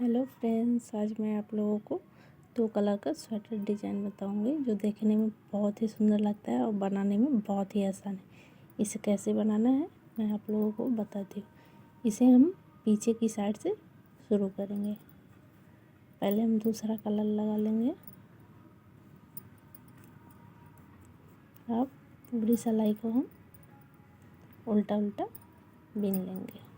Hello friends, आज मैं आप लोगों को दो कलर का स्वेटर डिज़ाइन बताऊंगी जो देखने में बहुत ही सुंदर लगता है और बनाने में बहुत ही आसान है। इसे कैसे बनाना है मैं आप लोगों को बताती हूँ। इसे हम पीछे की साइड से शुरू करेंगे। पहले हम दूसरा कलर लगा लेंगे। अब पूरी सिलाई को हम उल्टा उल्टा बीन लेंगे।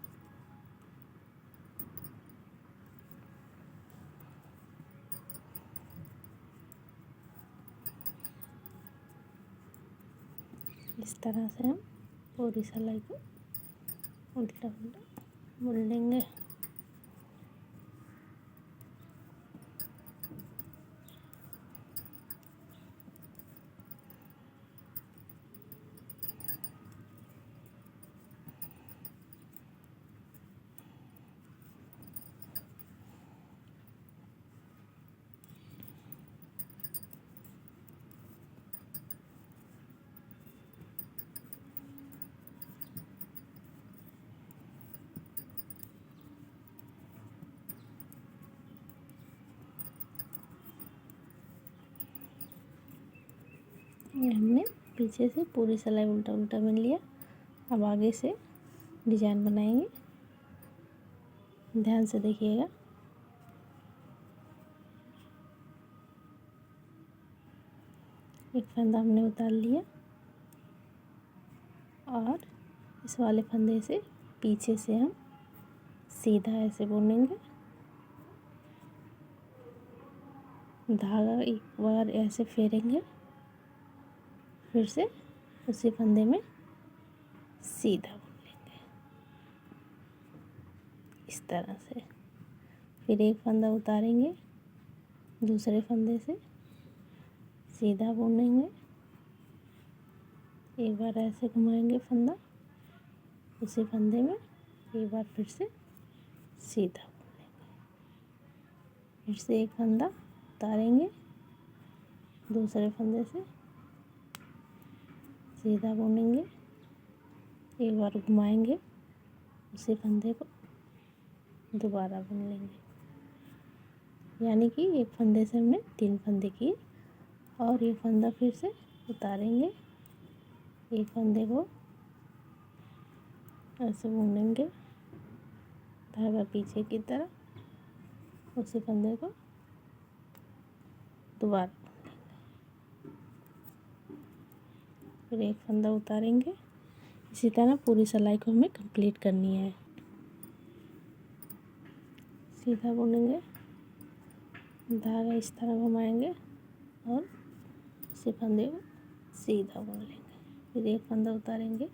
इस तरह से हम पूरी सिलाई को उल्टा उल्टा बुन लेंगे। ये हमने पीछे से पूरी सिलाई उल्टा उल्टा बुन लिया। अब आगे से डिजाइन बनाएंगे। ध्यान से देखिएगा। एक फंदा हमने उतार लिया और इस वाले फंदे से पीछे से हम सीधा ऐसे बुनेंगे। धागा एक बार ऐसे फेरेंगे, फिर से उसी फंदे में सीधा बुन लेंगे इस तरह से। फिर एक फंदा उतारेंगे, दूसरे फंदे से सीधा बुनेंगे। एक बार ऐसे घुमाएंगे फंदा, उसी फंदे में एक बार फिर से सीधा बुन लेंगे। फिर से एक फंदा उतारेंगे, दूसरे फंदे से सीधा बुनेंगे। एक बार घुमाएंगे, उसी फंदे को दोबारा बुन लेंगे। यानी कि एक फंदे से हमने 3 फंदे किए। और ये फंदा फिर से उतारेंगे, एक फंदे को ऐसे बुनेंगे धागा पीछे की तरफ, उसी फंदे को दोबारा बुन लेंगे। फिर एक फंदा उतारेंगे। इसी तरह पूरी सिलाई को हमें कंप्लीट करनी है। सीधा बुनेंगे, धागा इस तरह घुमाएंगे और इसी फंदे को सीधा बुन लेंगे। फिर एक फंदा उतारेंगे,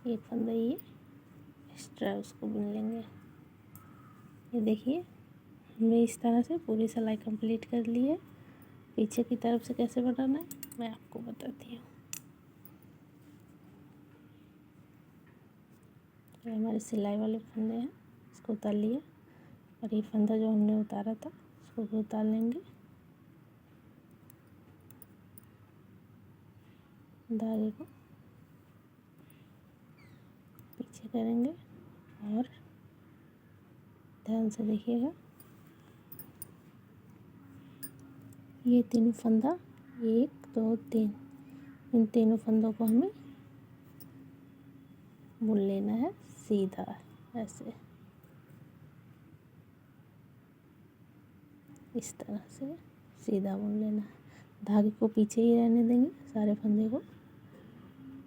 एक फंदा ये एक्स्ट्रा उसको बुन लेंगे। ये देखिए हमने इस तरह से पूरी सिलाई कंप्लीट कर ली है। पीछे की तरफ से कैसे बनाना है मैं आपको बताती हूँ। ये हमारे सिलाई वाले फंदे हैं, इसको उतार लिया। और ये फंदा जो हमने उतारा था उसको भी उतार लेंगे। धागे को पीछे करेंगे और ध्यान से देखिएगा। ये तीनों फंदा 1 2 3, इन तीनों फंदों को हमें बुन लेना है सीधा ऐसे, इस तरह से सीधा बुन लेना है। धागे को पीछे ही रहने देंगे, सारे फंदे को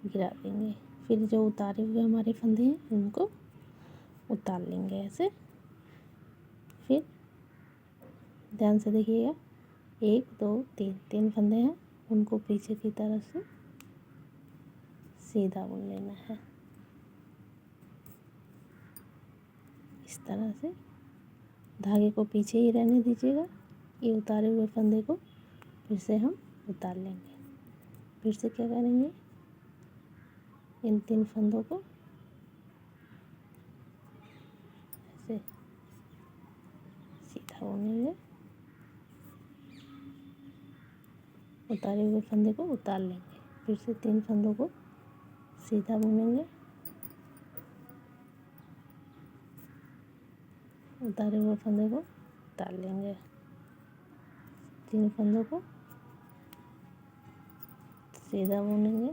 गिरा देंगे। फिर जो उतारे हुए हमारे फंदे हैं उनको उतार लेंगे ऐसे। फिर ध्यान से देखिएगा, 1 2 3, 3 फंदे हैं, उनको पीछे की तरफ से सीधा बुन लेना है इस तरह से। धागे को पीछे ही रहने दीजिएगा। ये उतारे हुए फंदे को फिर से हम उतार लेंगे। फिर से क्या करेंगे, इन 3 फंदों को ऐसे सीधा बुनेंगे। उतारे हुए फंदे को उतार लेंगे, फिर से 3 फंदों को सीधा बुनेंगे। उतारे हुए फंदे को उतार लेंगे। 3 फंदों को सीधा बुनेंगे,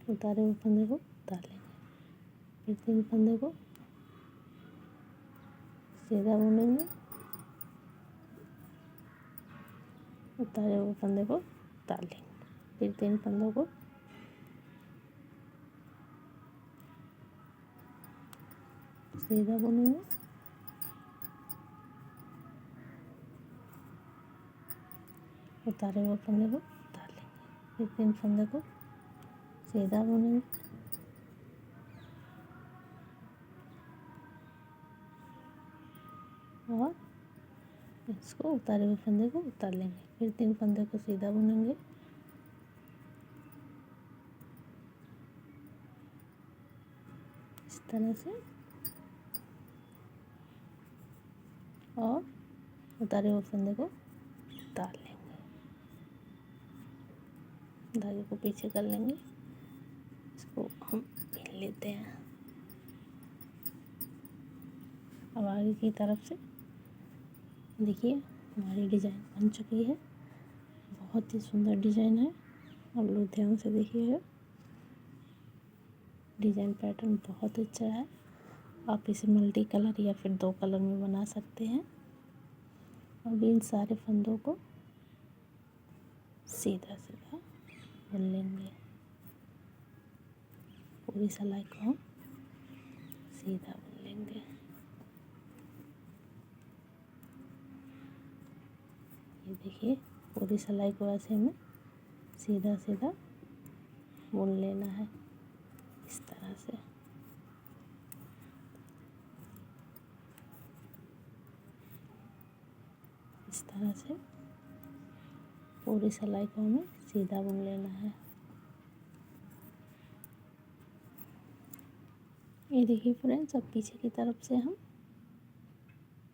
उतारे हुए फंदे को उतार लेंगे। फिर 3 फंदे को सीधा बुनेंगे, उतारे हुए फंदे को उतार लेंगे। फिर 3 फंदों को सीधा बुनेंगे, उतारे हुए फंदे को उतार लेंगे। फिर 3 फंदे को सीधा बुनेंगे, और इसको उतारे हुए फंदे को उतार लेंगे। फिर 3 फंदे को सीधा बुनेंगे, इस तरह से, और उतारे हुए फंदे को उतार लेंगे। धागे को पीछे कर लेंगे, इसको हम बीन लेते हैं। अब आगे की तरफ से देखिए हमारी डिज़ाइन बन चुकी है। बहुत ही सुंदर डिज़ाइन है, आप लोग ध्यान से देखिएगा। डिज़ाइन पैटर्न बहुत अच्छा है। आप इसे मल्टी कलर या फिर 2 कलर में बना सकते हैं। अब इन सारे फंदों को सीधा सीधा बुन लेंगे। पूरी सिलाई को हम सीधा बुन लेंगे। ये देखिए पूरी सिलाई को ऐसे हमें सीधा सीधा बुन लेना है, इस तरह से। इस तरह से पूरी सिलाई को हमें सीधा बुन लेना है। ये देखिए फ्रेंड्स, अब पीछे की तरफ से हम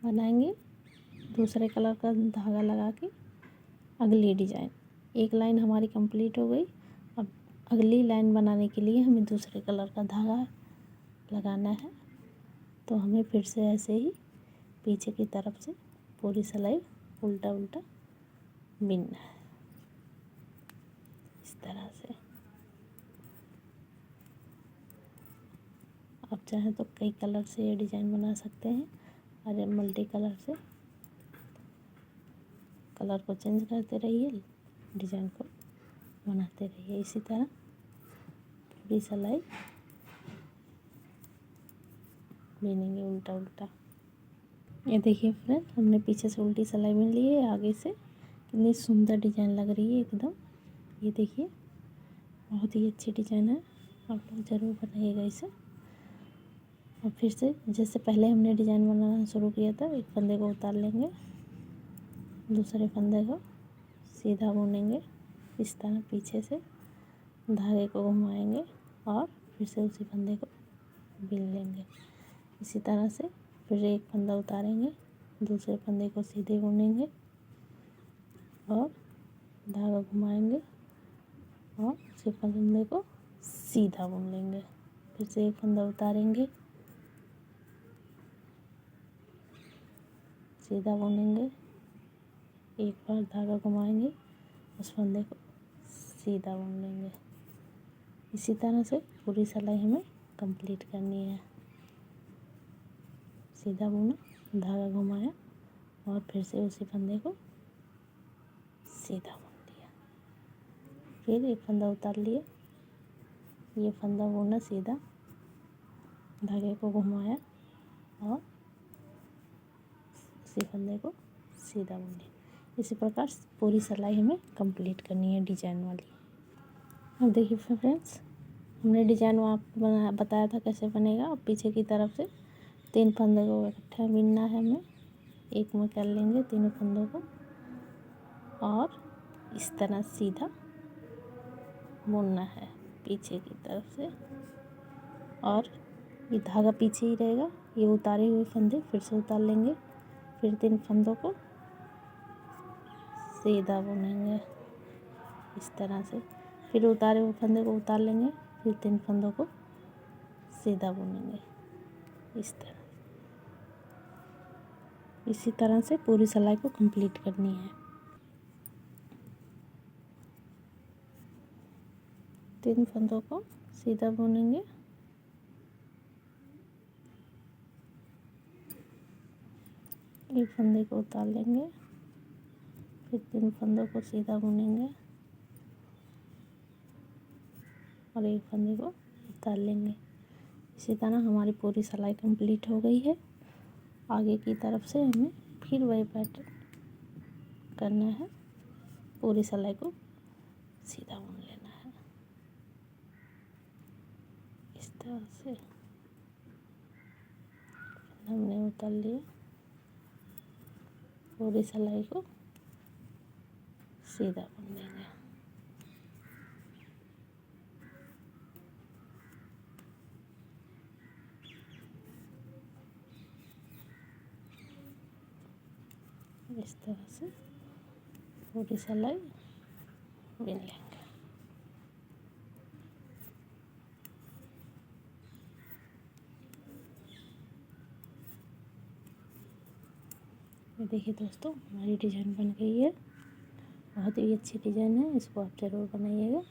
बनाएंगे दूसरे कलर का धागा लगा के अगली डिज़ाइन। एक लाइन हमारी कंप्लीट हो गई। अब अगली लाइन बनाने के लिए हमें दूसरे कलर का धागा लगाना है, तो हमें फिर से ऐसे ही पीछे की तरफ से पूरी सिलाई उल्टा उल्टा बिनना है, इस तरह से। आप चाहें तो कई कलर से ये डिज़ाइन बना सकते हैं, और मल्टी कलर से कलर को चेंज करते रहिए, डिज़ाइन को बनाते रहिए। इसी तरह पूरी सिलाई बिनेंगे उल्टा उल्टा। ये देखिए फ्रेंड, हमने पीछे से उल्टी सिलाई बिन ली है। आगे से कितनी सुंदर डिज़ाइन लग रही है एकदम। ये देखिए बहुत ही अच्छी डिज़ाइन है, आप लोग ज़रूर बनाइएगा इसे। और फिर से जैसे पहले हमने डिज़ाइन बनाना शुरू किया था, एक फंदे को उतार लेंगे, दूसरे फंदे को सीधा बुनेंगे, इस तरह पीछे से धागे को घुमाएंगे और फिर से उसी फंदे को बिन लेंगे। इसी तरह से फिर एक फंदा उतारेंगे, दूसरे फंदे को सीधे बुनेंगे और धागा घुमाएंगे और उसी फंदे को सीधा बुन लेंगे। फिर से एक फंदा उतारेंगे, सीधा बुनेंगे, एक बार धागा घुमाएंगे, उस फंदे को सीधा बुन लेंगे। इसी तरह से पूरी सिलाई हमें कंप्लीट करनी है। सीधा बुना, धागा घुमाया और फिर से उसी फंदे को सीधा बुन लिया। फिर एक फंदा उतार लिया, ये फंदा बुना सीधा, धागे को घुमाया और उसी फंदे को सीधा बुन लिया। इसी प्रकार पूरी सिलाई हमें कंप्लीट करनी है डिजाइन वाली। अब देखिए फ्रेंड्स, हमने डिजाइन आपको बताया था कैसे बनेगा। अब पीछे की तरफ से 3 फंदे को इकट्ठा बिनना है हमें, एक में कर लेंगे तीनों फंदों को और इस तरह सीधा बुनना है पीछे की तरफ से। और ये धागा पीछे ही रहेगा। ये उतारे हुए फंदे फिर से उतार लेंगे, फिर 3 फंदों को सीधा बुनेंगे इस तरह से। फिर उतारे हुए फंदे को उतार लेंगे, फिर 3 फंदों को सीधा बुनेंगे। इस तरह, इसी तरह से पूरी सिलाई को कंप्लीट करनी है। 3 फंदों को सीधा बुनेंगे, एक फंदे को उतार लेंगे, फिर 3 फंदों को सीधा बुनेंगे और एक फंदे को उतार लेंगे। इसी तरह हमारी पूरी सिलाई कंप्लीट हो गई है। आगे की तरफ से हमें फिर वही पैटर्न करना है, पूरी सिलाई को सीधा बुन लेना है। इस तरह से हमने उतार लिया, पूरी सिलाई को सीधा बुन देंगे। इस तरह से पूरी सिलाई बुन लेंगे। ये देखिए दोस्तों, हमारी डिज़ाइन बन गई है। बहुत ही अच्छी डिज़ाइन है, इसको आप ज़रूर बनाइएगा।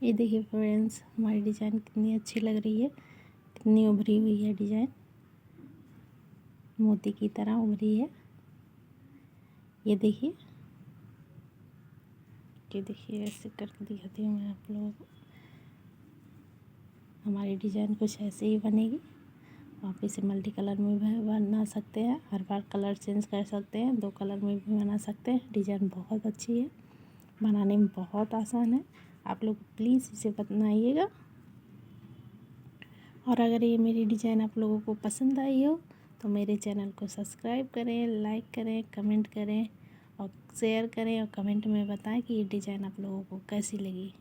ये देखिए फ्रेंड्स, हमारी डिज़ाइन कितनी अच्छी लग रही है, कितनी उभरी हुई है डिज़ाइन, मोती की तरह उभरी है। ये देखिए ऐसे करके दिखाती हूँ मैं आप लोगों को। हमारी डिज़ाइन कुछ ऐसे ही बनेगी। आप इसे मल्टी कलर में भी बना सकते हैं, हर बार कलर चेंज कर सकते हैं, 2 कलर में भी बना सकते हैं। डिज़ाइन बहुत अच्छी है, बनाने में बहुत आसान है। आप लोग प्लीज़ इसे बनाइएगा। और अगर ये मेरी डिज़ाइन आप लोगों को पसंद आई हो तो मेरे चैनल को सब्सक्राइब करें, लाइक करें, कमेंट करें और शेयर करें, और कमेंट में बताएं कि ये डिज़ाइन आप लोगों को कैसी लगी।